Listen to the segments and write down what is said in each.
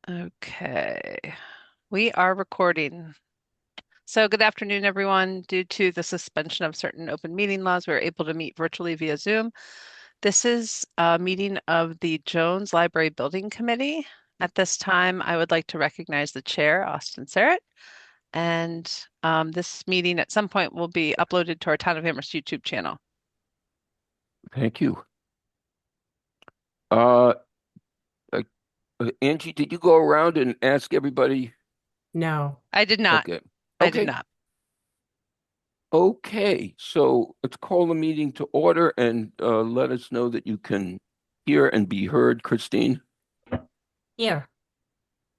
Okay, we are recording. So, good afternoon, everyone. Due to the suspension of certain open meeting laws, we're able to meet virtually via Zoom. This is a meeting of the Jones Library Building Committee. At this time, I would like to recognize the chair, Austin Serrett, and this meeting at some point will be uploaded to our Town of Amherst YouTube channel. Thank you. Uh, uh, Angie, did you go around and ask everybody? No. I did not. Okay. I did Okay. not. Okay. So let's call the meeting to order and let us know that you can hear and be heard. Christine. Here.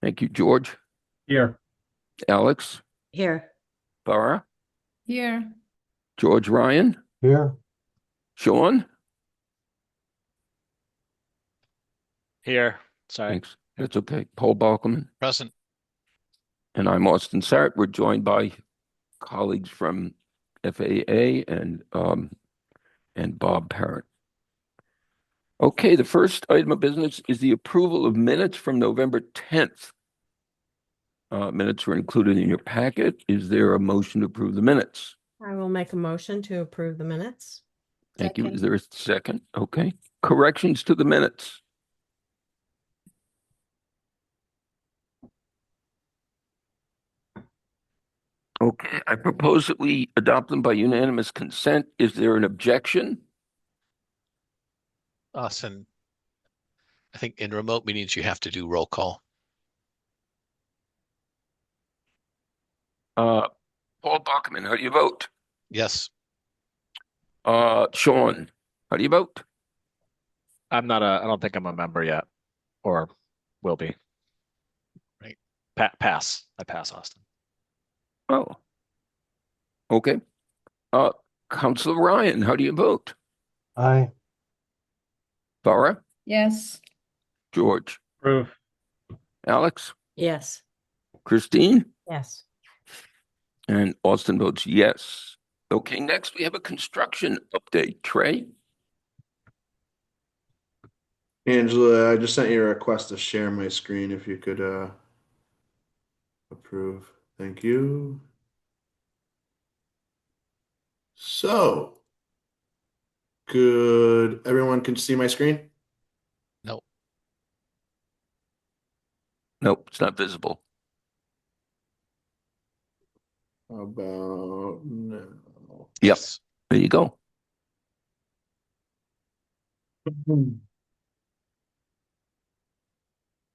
Thank you, George. Here. Alex. Here. Farah. Here. George Ryan. Here. Sean. Here. Sorry. Thanks. That's okay. Paul Balkman. Present. And I'm Austin Sarrett. We're joined by colleagues from FAA and Bob Parent. Okay, the first item of business is the approval of minutes from November 10th. Minutes were included in your packet. Is there a motion to approve the minutes? I will make a motion to approve the minutes. Thank you. Is there a second? Okay. Corrections to the minutes? Okay, I propose that we adopt them by unanimous consent. Is there an objection? Austin, I think in remote meetings you have to do roll call. Paul Bachman, how do you vote? Yes. Sean, how do you vote? I don't think I'm a member yet, or will be. Right. Pass. I pass, Austin. Oh, okay. Councilor Ryan, how do you vote? Aye. Farah, Yes. George, Approve. Alex, Yes. Christine, Yes. and Austin votes yes. Okay, next we have a construction update. Trey? Angela, I just sent you a request to share my screen if you could approve. Thank you. So, good. Everyone can see my screen? No. Nope, it's not visible. How about no? Yep, Yes. there you go.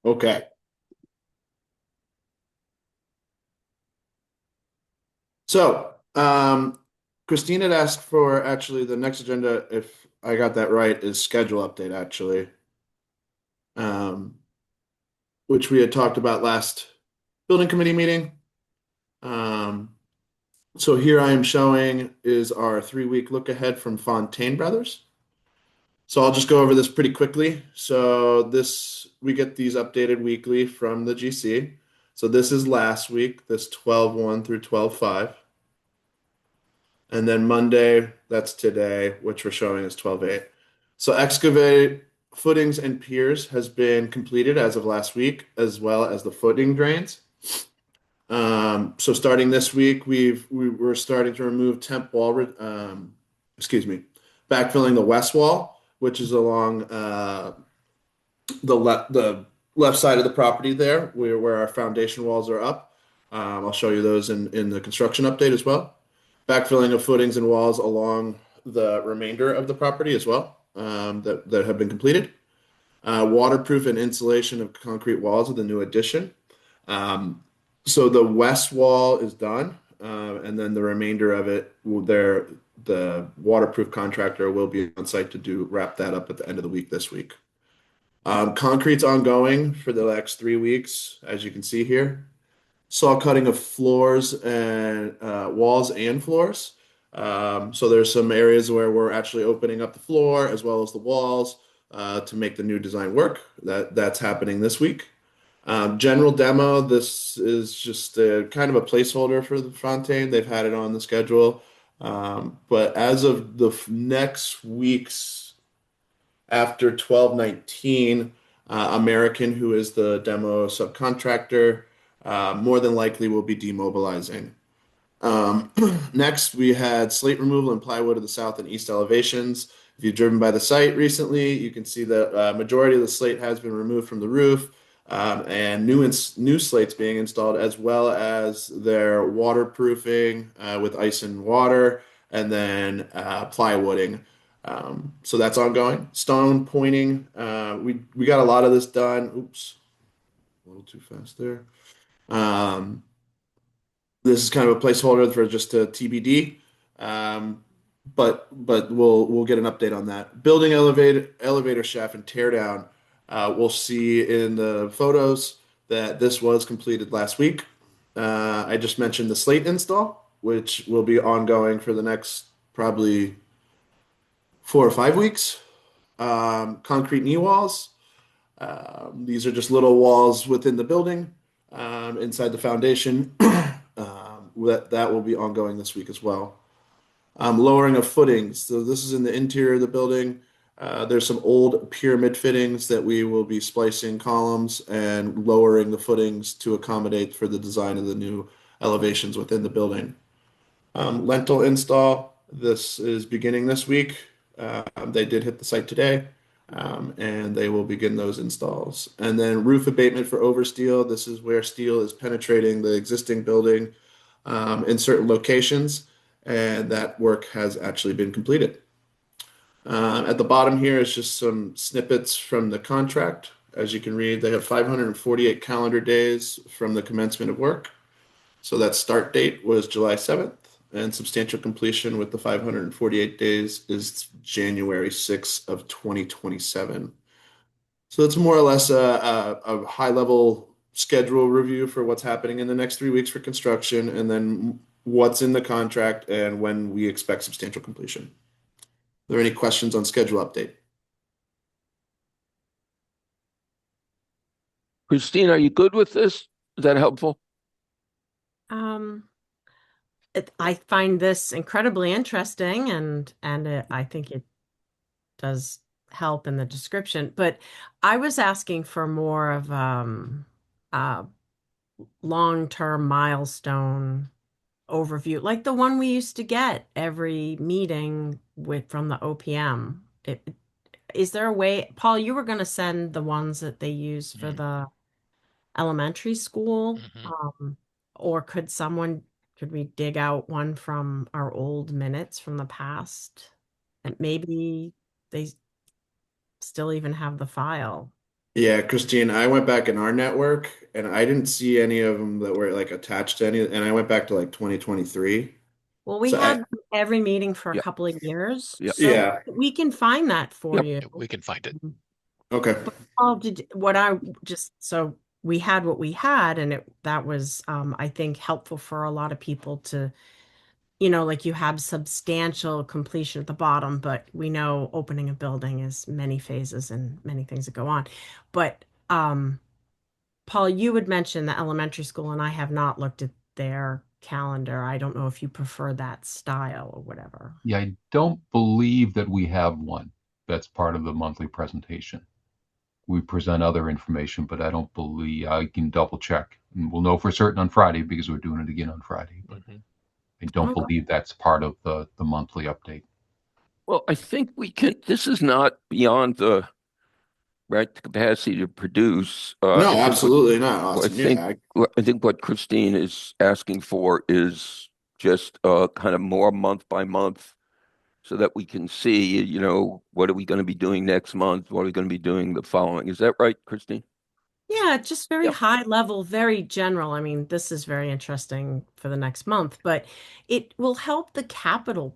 Okay. So, Christine had asked for actually the next agenda, if I got that right, is schedule update actually. Um, which we had talked about last building committee meeting. So here I am showing is our 3-week look ahead from Fontaine Brothers. So I'll just go over this pretty quickly. So we get these updated weekly from the GC. So this is last week, this 12/1 through 12/5. And then Monday, that's today, which we're showing is 12/8. So excavate footings and piers has been completed as of last week, as well as the footing drains. So starting this week, we're starting to remove temp wall, backfilling the west wall, which is along the left side of the property there, where our foundation walls are up. I'll show you those in the construction update as well. Backfilling of footings and walls along the remainder of the property as well, that have been completed. Waterproof and insulation of concrete walls with the new addition. So the west wall is done, and then the remainder of it, the waterproof contractor will be on site to wrap that up at the end of the week this week. Concrete's ongoing for the next 3 weeks, as you can see here. Saw cutting of floors and walls and floors. So there's some areas where we're actually opening up the floor as well as the walls to make the new design work. That's happening this week. General demo, this is just a kind of a placeholder for the Fontaine. They've had it on the schedule. But as of the next weeks after 12/19, American, who is the demo subcontractor, more than likely will be demobilizing. Next, we had slate removal and plywood of the south and east elevations. If you've driven by the site recently, you can see that majority of the slate has been removed from the roof, and new slates being installed, as well as their waterproofing with ice and water, and then plywooding. So that's ongoing. Stone pointing, we got a lot of this done. Oops, a little too fast there. This is kind of a placeholder for just a TBD. But we'll get an update on that. Building elevator shaft and tear down. We'll see in the photos that this was completed last week. I just mentioned the slate install, which will be ongoing for the next probably 4 or 5 weeks. Concrete knee walls. These are just little walls within the building, inside the foundation. That will be ongoing this week as well. Lowering of footings. So this is in the interior of the building. There's some old pyramid fittings that we will be splicing columns and lowering the footings to accommodate for the design of the new elevations within the building. Lentil install. This is beginning this week. They did hit the site today, and they will begin those installs. And then roof abatement for oversteel. This is where steel is penetrating the existing building in certain locations, and that work has actually been completed. At the bottom here is just some snippets from the contract. As you can read, they have 548 calendar days from the commencement of work. So that start date was July 7th, and substantial completion with the 548 days is January 6th of 2027. So it's more or less a high-level schedule review for what's happening in the next 3 weeks for construction, and then what's in the contract and when we expect substantial completion. Are there any questions on schedule update? Christine, are you good with this? Is that helpful? I find this incredibly interesting, and I think it does help in the description. But I was asking for more of long-term milestone overview, like the one we used to get every meeting from the OPM. Is there a way, Paul, you were going to send the ones that they use for the elementary school, or could we dig out one from our old minutes from the past, and maybe they still even have the file? Yeah, Christine, I went back in our network and I didn't see any of them that were like attached to any, and I went back to like 2023. Well, we So had every meeting for a Yep. couple of years, Yep. so Yeah. we can find that for Yep. you. We can find it. Okay. Paul, so we had what we had, and that was, I think, helpful for a lot of people to, like you have substantial completion at the bottom, but we know opening a building is many phases and many things that go on. But Paul, you would mention the elementary school, and I have not looked at their calendar. I don't know if you prefer that style or whatever. Yeah, I don't believe that we have one that's part of the monthly presentation. We present other information, but I don't believe, I can double check. And we'll know for certain on Friday because we're doing it again on Friday. But I don't Okay. believe that's part of the monthly update. Well, I think we can, this is not beyond the right capacity to produce. I No, think absolutely not. Austin. I think what Christine is asking for is just kind of more month by month so that we can see, what are we going to be doing next month? What are we going to be doing the following? Is that right, Christine? Yeah, just very Yep. high level, very general. I mean, this is very interesting for the next month, but it will help the capital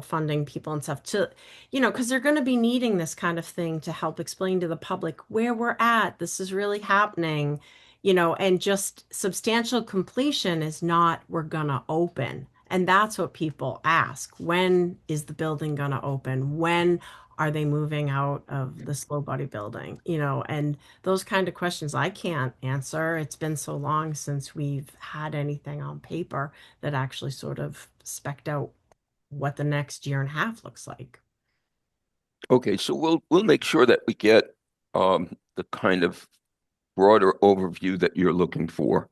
funding people and stuff to, because they're going to be needing this kind of thing to help explain to the public where we're at. This is really happening, and just substantial completion is not we're gonna open. And that's what people ask. When is the building gonna open? When are they moving out of the slow body building? And those kind of questions I can't answer. It's been so long since we've had anything on paper that actually sort of spec'd out what the next year and a half looks like. Okay, so we'll make sure that we get the kind of broader overview that you're looking for.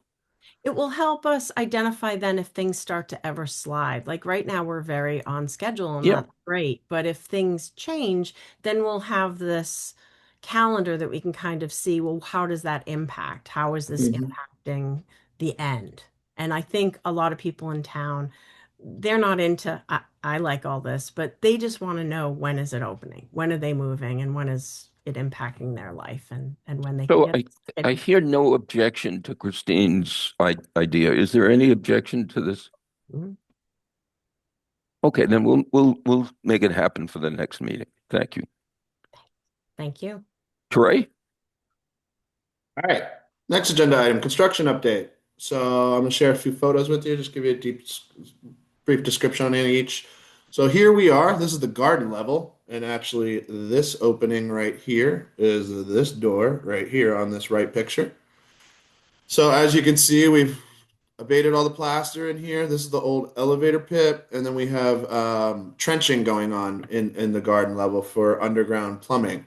It will help us identify then if things start to ever slide. Like right now, we're very on schedule and Yeah. that's great. But if things change, then we'll have this calendar that we can kind of see, well, how does that impact? How is this Mhm. impacting the end? And I think a lot of people in town, they're not into, I like all this, but they just want to know, when is it opening? When are they moving? And when is it impacting their life, and when they can So get I hear no objection to Christine's idea. Is there any objection to this? Mhm. Okay, then we'll make it happen for the next meeting. Thank you. Thank you. Trey? All right. Next agenda item, construction update. So I'm gonna share a few photos with you, just give you a brief description on each. So here we are. This is the garden level, and actually this opening right here is this door right here on this right picture. So as you can see, we've abated all the plaster in here. This is the old elevator pit, and then we have trenching going on in the garden level for underground plumbing.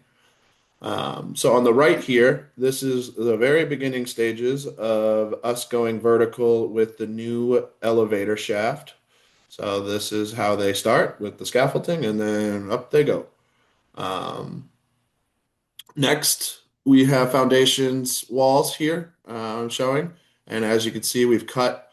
So on the right here, this is the very beginning stages of us going vertical with the new elevator shaft. So this is how they start with the scaffolding, and then up they go. Um, Next, we have foundations walls here showing, and as you can see, we've cut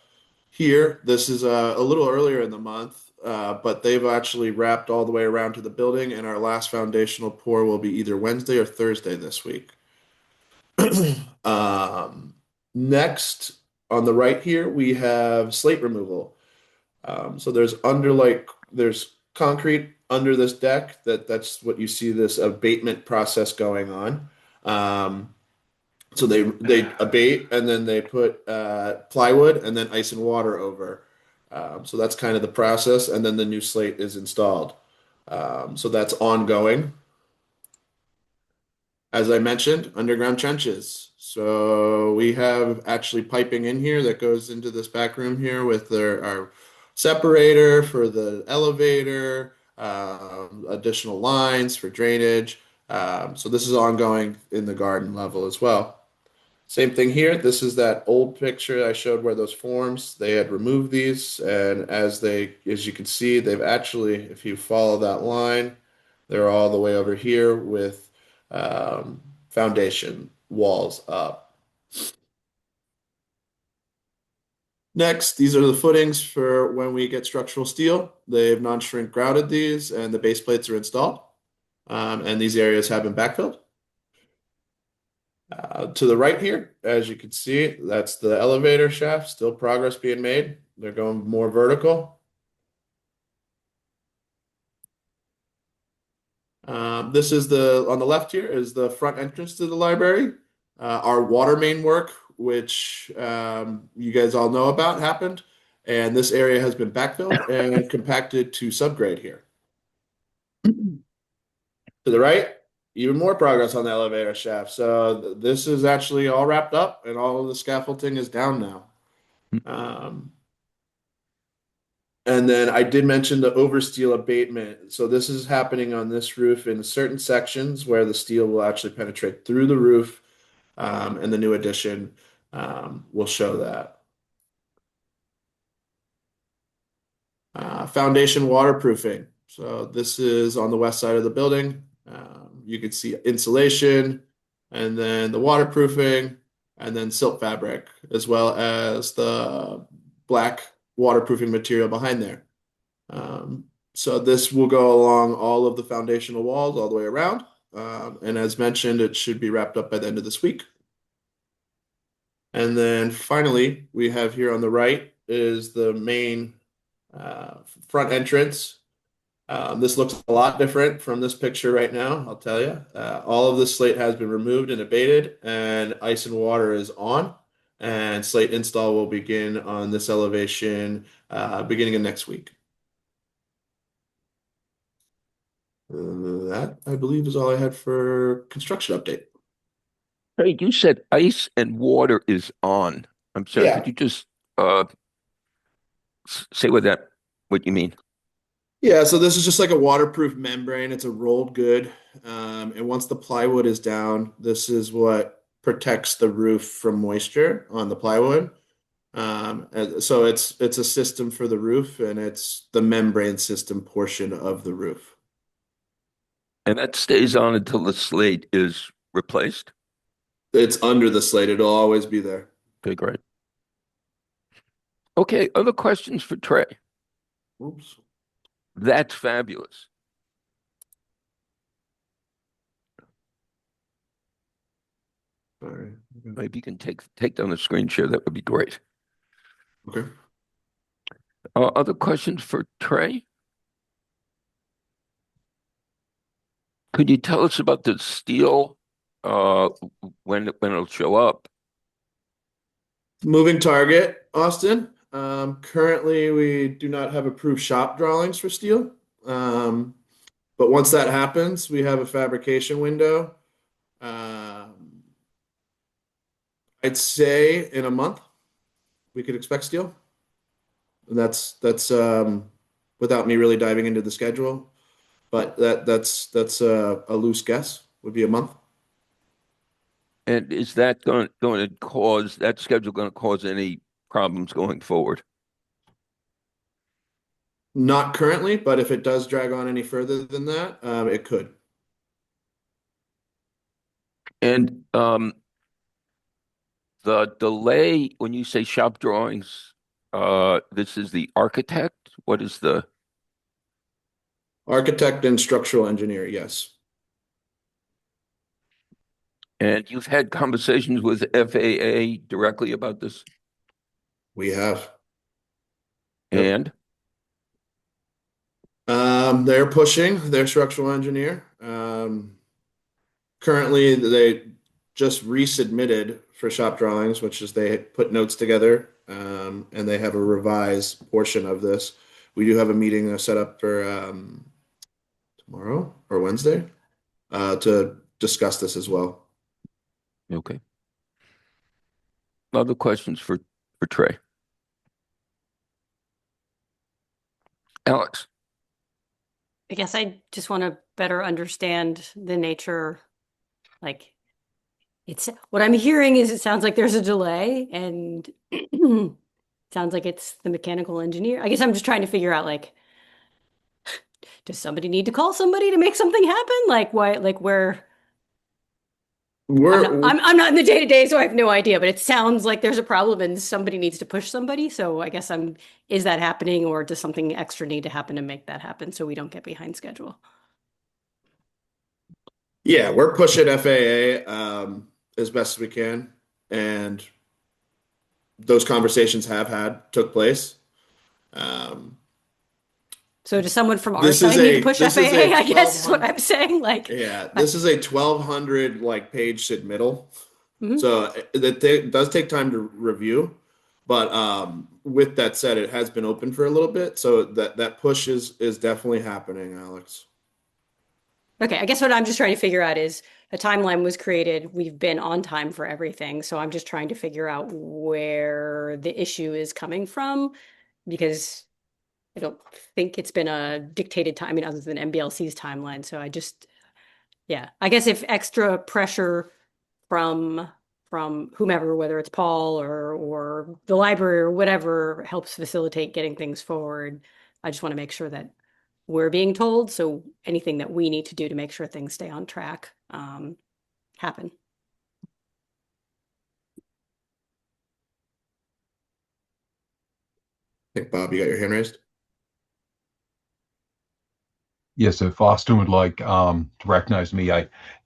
here. This is a little earlier in the month, but they've actually wrapped all the way around to the building, and our last foundational pour will be either Wednesday or Thursday this week. Um, Next, on the right here, we have slate removal. So there's concrete under this deck. That's what you see, this abatement process going on. So they abate and then they put plywood and then ice and water over. So that's kind of the process, and then the new slate is installed. So that's ongoing. As I mentioned, underground trenches. So we have actually piping in here that goes into this back room here with our separator for the elevator, additional lines for drainage. So this is ongoing in the garden level as well. Same thing here. This is that old picture I showed where those forms, they had removed these, and as you can see, they've actually, if you follow that line, they're all the way over here with foundation walls up. Next, these are the footings for when we get structural steel. They've non-shrink grouted these, and the base plates are installed. And these areas have been backfilled. To the right here, as you can see, that's the elevator shaft, still progress being made. They're going more vertical. This is on the left here is the front entrance to the library. Our water main work, which you guys all know about, happened. And this area has been backfilled and compacted to subgrade here. To the right, even more progress on the elevator shaft. So this is actually all wrapped up and all of the scaffolding is down now. And then I did mention the oversteel abatement. So this is happening on this roof in certain sections where the steel will actually penetrate through the roof, and the new addition will show that. Foundation waterproofing. So this is on the west side of the building. You can see insulation, and then the waterproofing, and then silt fabric, as well as the black waterproofing material behind there. So this will go along all of the foundational walls all the way around. And as mentioned, it should be wrapped up by the end of this week. And then finally, we have here on the right is the main front entrance. This looks a lot different from this picture right now, I'll tell you. All of this slate has been removed and abated, and ice and water is on. And slate install will begin on this elevation beginning of next week. That, I believe, is all I had for construction update. Hey, you said ice and water is on. I'm sorry, Yeah. could you just say what you mean? Yeah, so this is just like a waterproof membrane. It's a rolled good. And once the plywood is down, this is what protects the roof from moisture on the plywood. And so it's a system for the roof, and it's the membrane system portion of the roof. And that stays on until the slate is replaced? It's under the slate. It'll always be there. Okay, great. Okay, other questions for Trey? Oops. That's fabulous. Sorry. Maybe you can take down the screen share. That would be great. Okay. Other questions for Trey? Could you tell us about the steel, when it'll show up? Moving target, Austin. Currently, we do not have approved shop drawings for steel. But once that happens, we have a fabrication window. I'd say in a month we could expect steel. And that's without me really diving into the schedule, but that's a loose guess. Would be a month. And is that going to cause that schedule going to cause any problems going forward? Not currently, but if it does drag on any further than that, it could. And the delay when you say shop drawings, this is the architect. What is the Architect and structural engineer, yes. And you've had conversations with FAA directly about this? We have. Yep. And They're pushing their structural engineer. Currently, they just resubmitted for shop drawings, which is they put notes together, and they have a revised portion of this. We do have a meeting set up for tomorrow or Wednesday to discuss this as well. okay. Other questions for Trey? Alex. I guess I just want to better understand the nature. Like, it's what I'm hearing is it sounds like there's a delay, and sounds like it's the mechanical engineer. I guess I'm just trying to figure out, like, does somebody need to call somebody to make something happen? Like, why? Like, where? I'm not in the day to day, so I have no idea. But it sounds like there's a problem, and somebody needs to push somebody. So I guess is that happening, or does something extra need to happen to make that happen so we don't get behind schedule? Yeah, we're pushing FAA as best as we can, and those conversations took place. So does someone from our This side is need a- to push this is FAA? a I guess is what 1200 I'm saying. Like, Yeah, this is a 1,200 page submittal, Mhm. so it does take time to review. But with that said, it has been open for a little bit, so that push is definitely happening, Alex. Okay, I guess what I'm just trying to figure out is a timeline was created. We've been on time for everything. So I'm just trying to figure out where the issue is coming from, because I don't think it's been a dictated time, I mean, other than MBLC's timeline. So yeah, I guess if extra pressure from whomever, whether it's Paul or the library or whatever, helps facilitate getting things forward, I just want to make sure that we're being told. So anything that we need to do to make sure things stay on track happen. I think, Bob, you got your hand raised? Yes, if Austin would like to recognize me,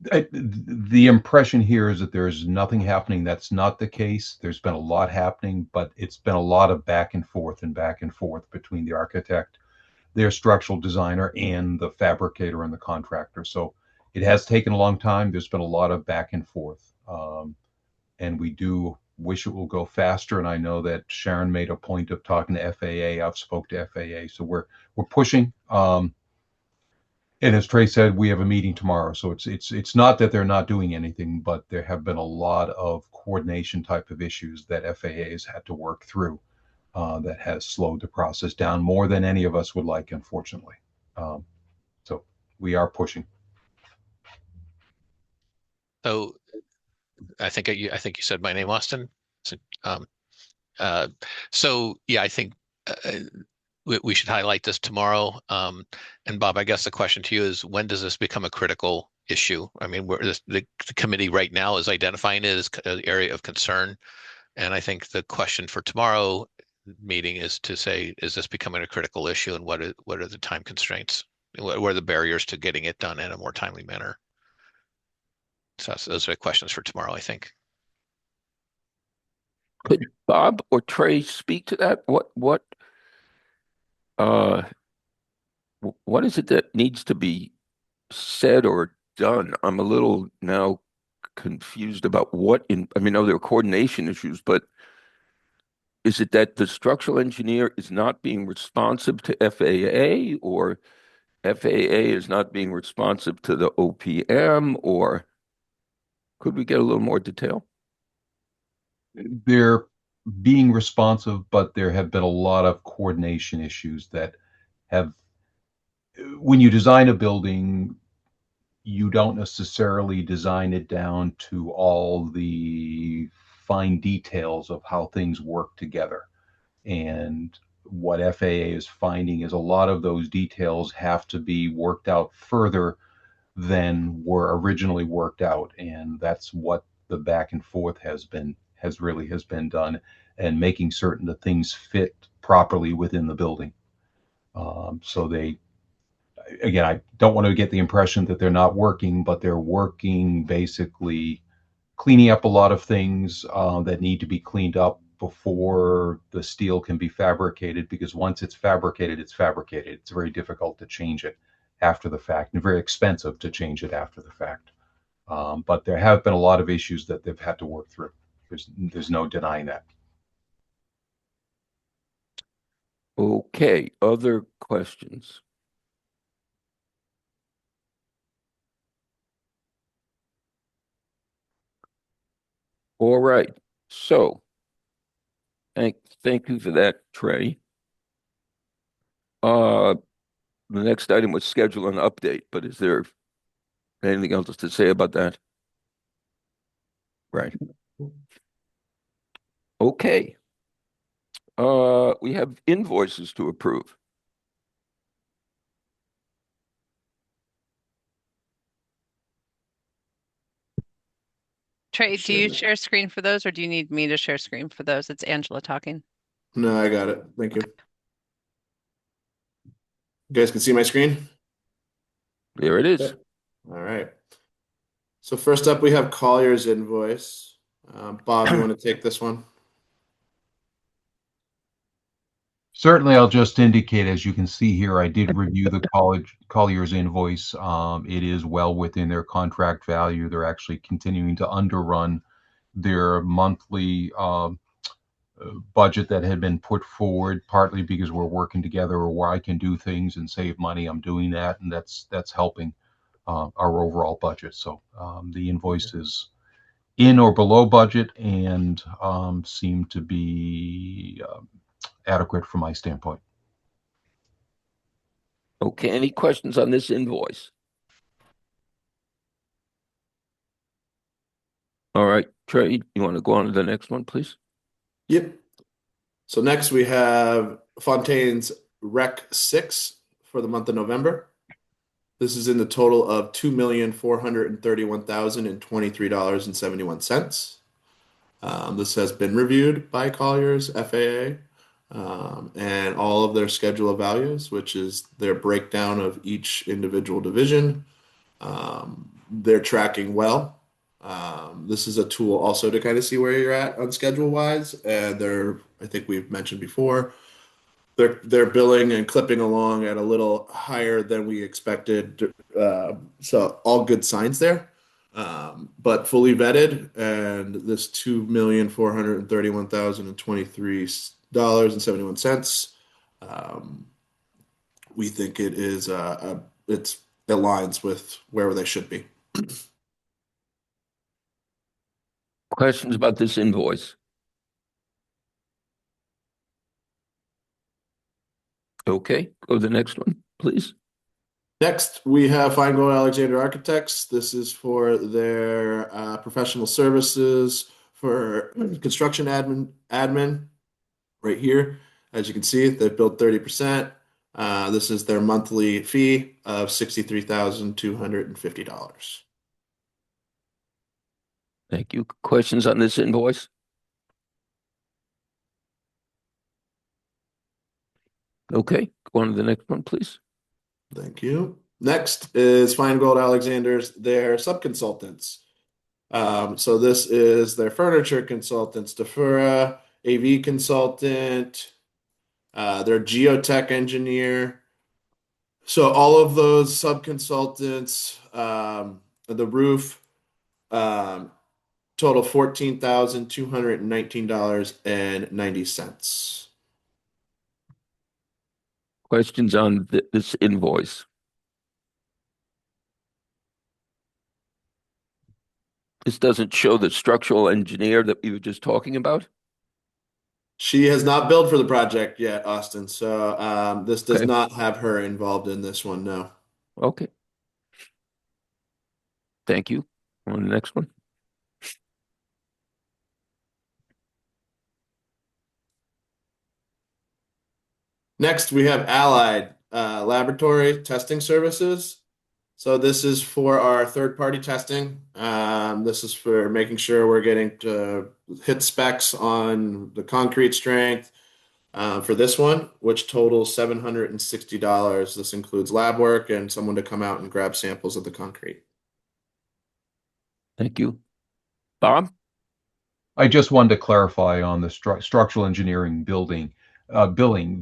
the impression here is that there's nothing happening. That's not the case. There's been a lot happening, but it's been a lot of back and forth between the architect, their structural designer, and the fabricator and the contractor. So it has taken a long time. There's been a lot of back and forth, and we do wish it will go faster. And I know that Sharon made a point of talking to FAA. I've spoke to FAA, so we're pushing. And as Trey said, we have a meeting tomorrow. So it's not that they're not doing anything, but there have been a lot of coordination type of issues that FAA has had to work through that has slowed the process down more than any of us would like, unfortunately. So we are pushing. So I think you said my name, Austin. So, yeah, I think we should highlight this tomorrow. And Bob, I guess the question to you is, when does this become a critical issue? I mean, the committee right now is identifying it as an area of concern. And I think the question for tomorrow meeting is to say, is this becoming a critical issue, and what are the time constraints? What are the barriers to getting it done in a more timely manner? So those are questions for tomorrow, I think. Could Bob or Trey speak to that? Uh, what is it that needs to be said or done? I'm a little now confused about I mean, there are coordination issues, but is it that the structural engineer is not being responsive to FAA, or FAA is not being responsive to the OPM, or could we get a little more detail? They're being responsive, but there have been a lot of coordination issues that have, when you design a building, you don't necessarily design it down to all the fine details of how things work together. And what FAA is finding is a lot of those details have to be worked out further than were originally worked out. And that's what the back and forth has been done, and making certain that things fit properly within the building. So again, I don't want to get the impression that they're not working, but they're working basically cleaning up a lot of things that need to be cleaned up before the steel can be fabricated, because once it's fabricated, it's fabricated. It's very difficult to change it after the fact, and very expensive to change it after the fact. But there have been a lot of issues that they've had to work through. There's no denying that. Okay, other questions? All right, so thank you for that, Trey. The next item was schedule an update, but is there anything else to say about that? Right. Okay. We have invoices to approve. Trey, do you Share. share screen for those, or do you need me to share screen for those? It's Angela talking. No, I got it. Thank you. You guys can see my screen? There it is. Okay. All right. So first up, we have Collier's invoice. Bob, you want to take this one? Certainly, I'll just indicate, as you can see here, I did review the Collier's invoice. It is well within their contract value. They're actually continuing to underrun their monthly budget that had been put forward, partly because we're working together, or where I can do things and save money. I'm doing that, and that's helping our overall budget. So the invoice is in or below budget, and seem to be adequate from my standpoint. Okay, any questions on this invoice? All right, Trey, you want to go on to the next one, please? Yep. So next we have Fontaine's Rec 6 for the month of November. This is in the total of $2,431,023.71. This has been reviewed by Collier's FAA, and all of their schedule of values, which is their breakdown of each individual division. They're tracking well. This is a tool also to kind of see where you're at on schedule wise, and I think we've mentioned before, they're billing and clipping along at a little higher than we expected. So all good signs there. But fully vetted, and this $2,431,023.71, we think it aligns with where they should be. Questions about this invoice? Okay, go to the next one, please. Next, we have Feingold Alexander Architects. This is for their professional services for construction admin right here. As you can see, they've billed 30%. This is their monthly fee of $63,250. Thank you. Questions on this invoice? Okay, go on to the next one, please. Thank you. Next is Feingold Alexander's, their subconsultants. So this is their furniture consultants, Defura, AV consultant, their geotech engineer. So all of those subconsultants, the roof, total $14,219.90. Questions on this invoice? This doesn't show the structural engineer that we were just talking about? She has not billed for the project yet, Austin. So this does Okay. not have her involved in this one, no. Okay. Thank you. On the next one. Next, we have Allied Laboratory Testing Services. So this is for our third-party testing. This is for making sure we're getting to hit specs on the concrete strength for this one, which totals $760. This includes lab work and someone to come out and grab samples of the concrete. Thank you. Bob? I just wanted to clarify on the structural engineering billing.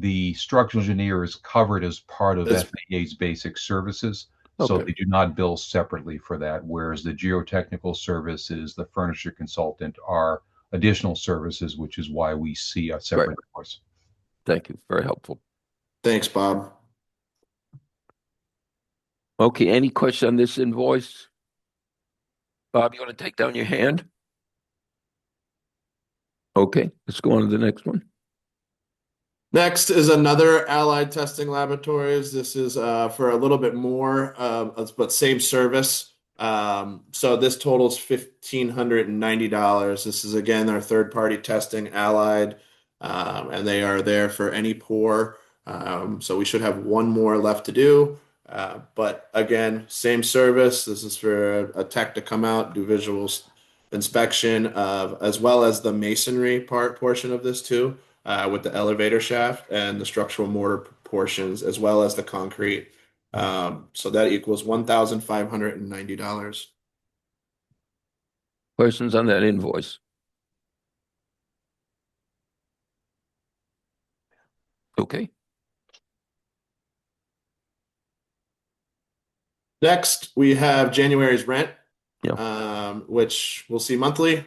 The structural engineer is covered as part of That's- FAA's basic services. So Okay. they do not bill separately for that, whereas the geotechnical services, the furniture consultant are additional services, which is why we see a separate invoice. Thank you. Very helpful. Thanks, Bob. Okay, any question on this invoice? Bob, you want to take down your hand? Okay, let's go on to the next one. Next is another Allied Testing Laboratories. This is for a little bit more, but same service. So this totals $1,590. This is again our third-party testing, Allied, and they are there for any pour. So we should have one more left to do. But again, same service. This is for a tech to come out, do visual inspection of, as well as the masonry portion of this too. With the elevator shaft and the structural mortar portions, as well as the concrete. So that equals $1,590. Questions on that invoice? Okay, Next, we have January's rent, Yeah. which we'll see monthly.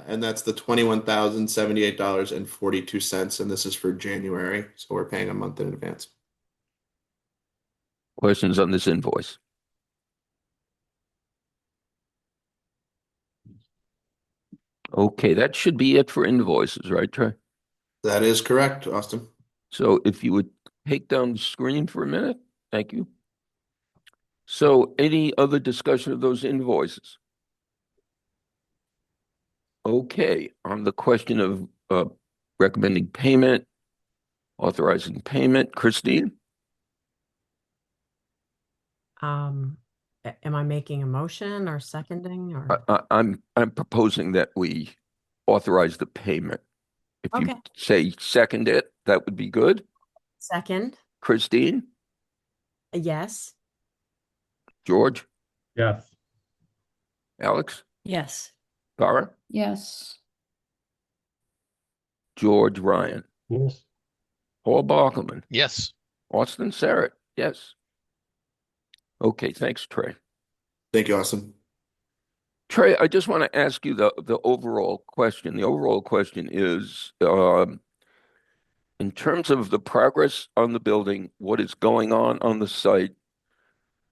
And that's the $21,078.42. And this is for January. So we're paying a month in advance. questions on this invoice? Okay, that should be it for invoices, right, Trey? That is correct, Austin. So if you would take down the screen for a minute, thank you. So any other discussion of those invoices? Okay, on the question of recommending payment, authorizing payment, Christine? Am I making a motion or seconding or? I'm proposing that we authorize the payment. If you Okay. say second it, that would be good. Second, Christine? yes. George? Yes. Alex? Yes. Cara? Yes. George Ryan? Yes. Paul Bockelman? Yes. Austin Sarrett? Yes. Okay, thanks, Trey. Thank you, Austin. Trey, I just want to ask you the overall question. The overall question is, in terms of the progress on the building, what is going on the site,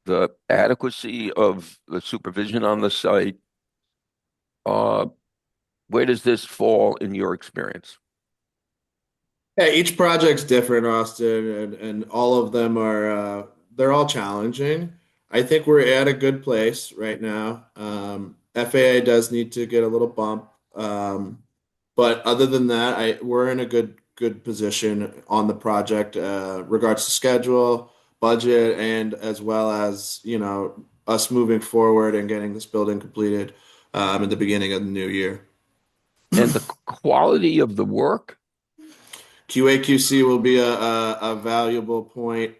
the adequacy of the supervision on the site, where does this fall in your experience? Yeah, each project's different, Austin, and all of them are they're all challenging. I think we're at a good place right now. FAA does need to get a little bump. But other than that, we're in a good position on the project, regards to schedule, budget, and as well as, us moving forward and getting this building completed at the beginning of the new year. And the quality of the work? QA/QC will be a valuable point.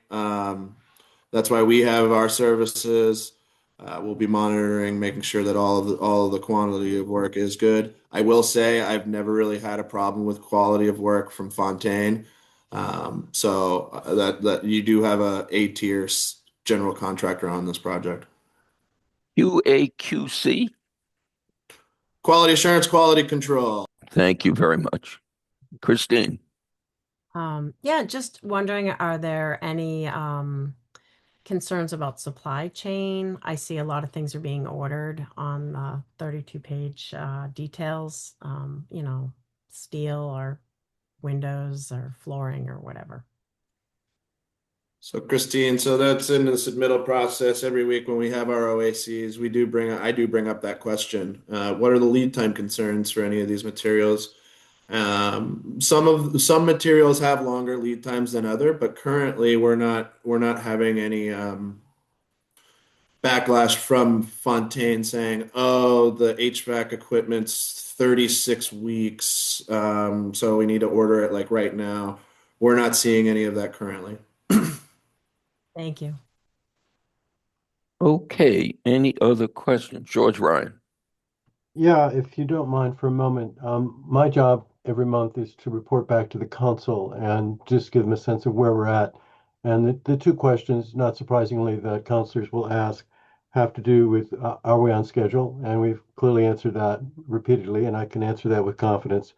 That's why we have our services. We'll be monitoring, making sure that all of the quantity of work is good. I will say I've never really had a problem with quality of work from Fontaine. So that you do have a A-tier general contractor on this project. QA/QC? Quality assurance, quality control. Thank you very much. Christine? Yeah, just wondering, are there any concerns about supply chain? I see a lot of things are being ordered on 32-page details, steel or windows or flooring or whatever. So Christine, so that's in the submittal process. Every week when we have our OACs, I do bring up that question. What are the lead time concerns for any of these materials? Some materials have longer lead times than other, but currently we're not having any backlash from Fontaine saying, "Oh, the HVAC equipment's 36 weeks, so we need to order it like right now." We're not seeing any of that currently. Thank you. Okay, any other questions? George Ryan? Yeah, if you don't mind for a moment, my job every month is to report back to the council and just give them a sense of where we're at. And the two questions, not surprisingly, that councilors will ask have to do with are we on schedule? And we've clearly answered that repeatedly, and I can answer that with confidence.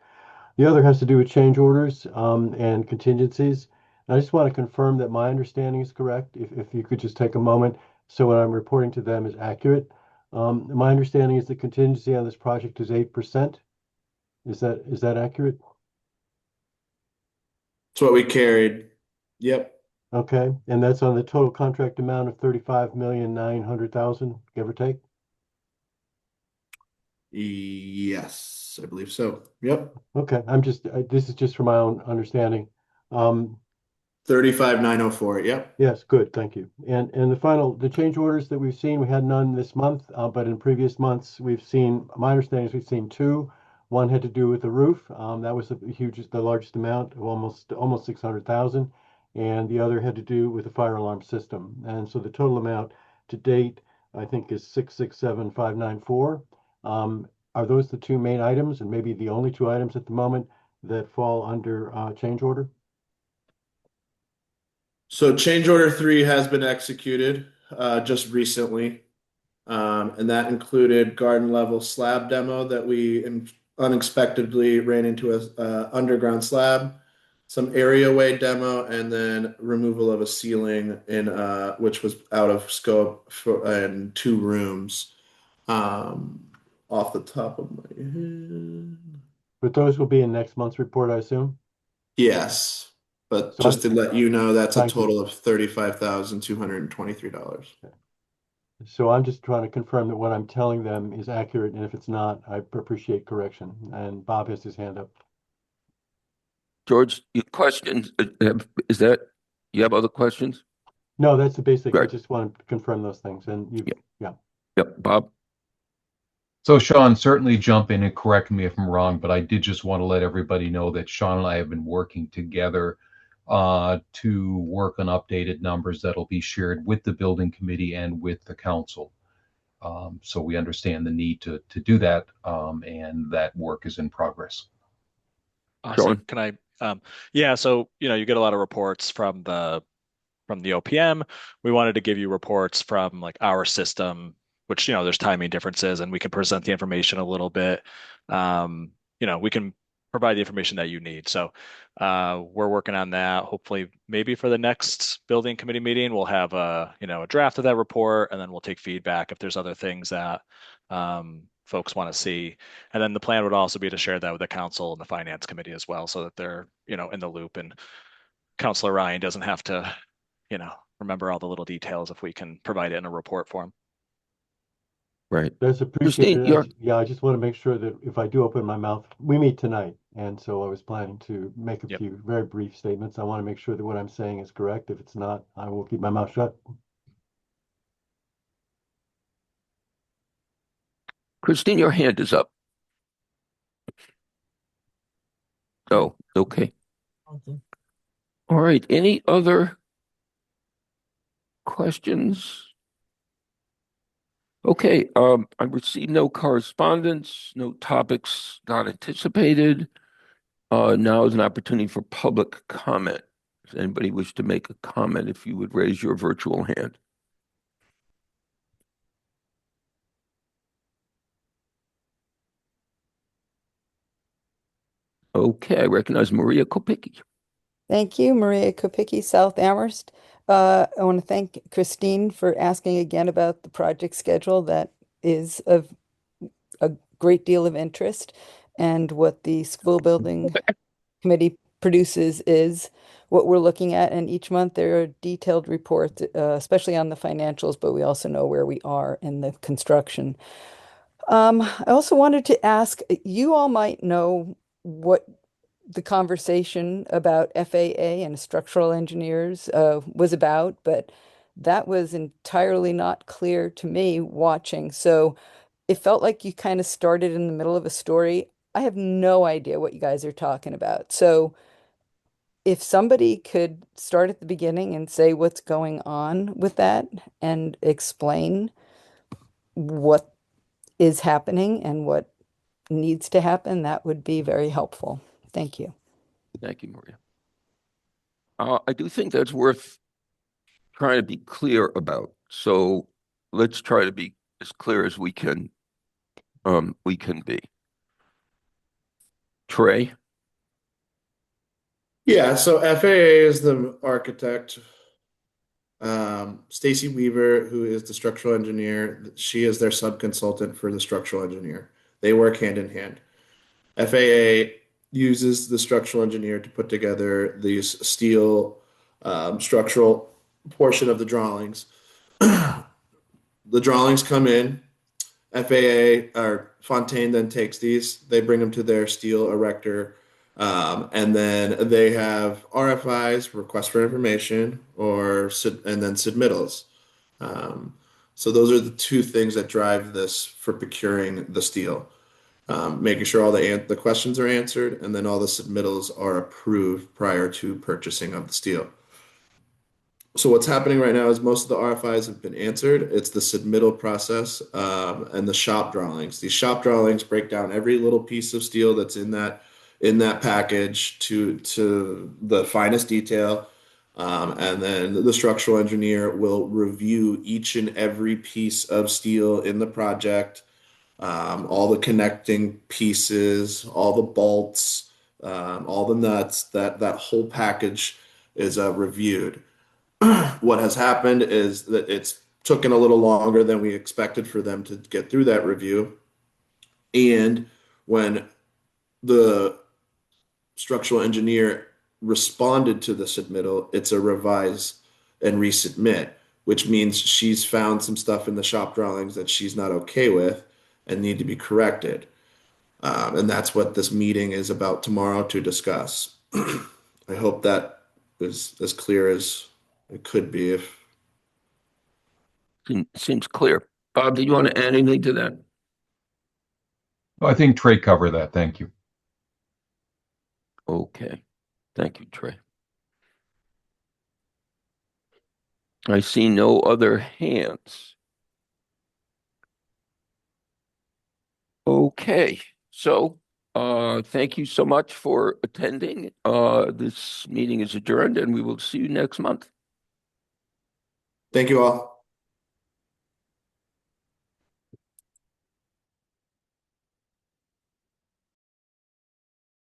The other has to do with change orders and contingencies. And I just want to confirm that my understanding is correct. If you could just take a moment so what I'm reporting to them is accurate. My understanding is the contingency on this project is 8%. Is that accurate? That's what we carried. Yep. Okay, and that's on the total contract amount of 35,900,000, give or take? Yes, I believe so. Yep. Okay, this is just for my own understanding. 35,904. Yep. Yes, good, thank you. And the change orders that we've seen, we had none this month, but in previous months, my understanding is we've seen two. One had to do with the roof. That was the largest amount of almost 600,000. And the other had to do with the fire alarm system. And so the total amount to date, I think, is 667,594. Are those the two main items and maybe the only two items at the moment that fall under change order? So change order 3 has been executed just recently, and that included garden level slab demo that we unexpectedly ran into a underground slab, some areaway demo, and then removal of a ceiling in which was out of scope in 2 rooms. Off the top of my head. But those will be in next month's report, I assume? Yes, but So just to let you know, that's a Thank you. total of $35,223. So I'm just trying to confirm that what I'm telling them is accurate, and if it's not, I appreciate correction. And Bob has his hand up. George, your questions, you have other questions? No, that's the basic. I Right. just want to confirm those things. And yeah. Yep, Bob? So Sean, certainly jump in and correct me if I'm wrong, but I did just want to let everybody know that Sean and I have been working together to work on updated numbers that'll be shared with the building committee and with the council. So we understand the need to do that, and that work is in progress. Awesome. Sean? Can I, yeah, so, you get a lot of reports from the OPM. We wanted to give you reports from like our system, which, there's timing differences and we can present the information a little bit. We can provide the information that you need. So we're working on that. Hopefully, maybe for the next building committee meeting, we'll have a draft of that report, and then we'll take feedback if there's other things that folks want to see. And then the plan would also be to share that with the council and the finance committee as well, so that they're, in the loop, and Councilor Ryan doesn't have to, remember all the little details if we can provide it in a report form. Right. That's Christine, appreciated. I just want to make sure that if I do open my mouth, we meet tonight. And so I was planning to make a Yep. few very brief statements. I want to make sure that what I'm saying is correct. If it's not, I will keep my mouth shut. Christine, your hand is up. Oh, okay. All right. Any other questions? Okay. I received no correspondence, no topics not anticipated. Now is an opportunity for public comment. Does anybody wish to make a comment? If you would raise your virtual hand. Okay, I recognize Maria Kopicki. Thank you, Maria Kopicki, South Amherst. I want to thank Christine for asking again about the project schedule. That is of a great deal of interest. And what the school building committee produces is what we're looking at. And each month there are detailed reports, especially on the financials, but we also know where we are in the construction. I also wanted to ask, you all might know what the conversation about FAA and structural engineers was about, but that was entirely not clear to me watching. So it felt like you kind of started in the middle of a story. I have no idea what you guys are talking about. So if somebody could start at the beginning and say what's going on with that and explain what is happening and what needs to happen, that would be very helpful. Thank you. Thank you, Maria. I do think that's worth trying to be clear about. So let's try to be as clear as we can be. Trey? Yeah, so FAA is the architect. Stacy Weaver, who is the structural engineer, she is their sub-consultant for the structural engineer. They work hand in hand. FAA uses the structural engineer to put together these steel structural portion of the drawings. The drawings come in. FAA or Fontaine then takes these. They bring them to their steel erector, and then they have RFIs, requests for information, and then submittals. So those are the two things that drive this for procuring the steel. Making sure all the questions are answered, and then all the submittals are approved prior to purchasing of the steel. So what's happening right now is most of the RFIs have been answered. It's the submittal process and the shop drawings. These shop drawings break down every little piece of steel that's in that package to the finest detail. And then the structural engineer will review each and every piece of steel in the project, all the connecting pieces, all the bolts, all the nuts. That whole package is reviewed. What has happened is that it's taken a little longer than we expected for them to get through that review. And when the structural engineer responded to the submittal, it's a revise and resubmit, which means she's found some stuff in the shop drawings that she's not okay with and need to be corrected. And that's what this meeting is about tomorrow to discuss. I hope that is as clear as it could be. If Seems clear. Bob, do you want to add anything to that? I think Trey covered that. Thank you. Okay. Thank you, Trey. I see no other hands. Okay. So, thank you so much for attending. This meeting is adjourned, and we will see you next month. thank you all.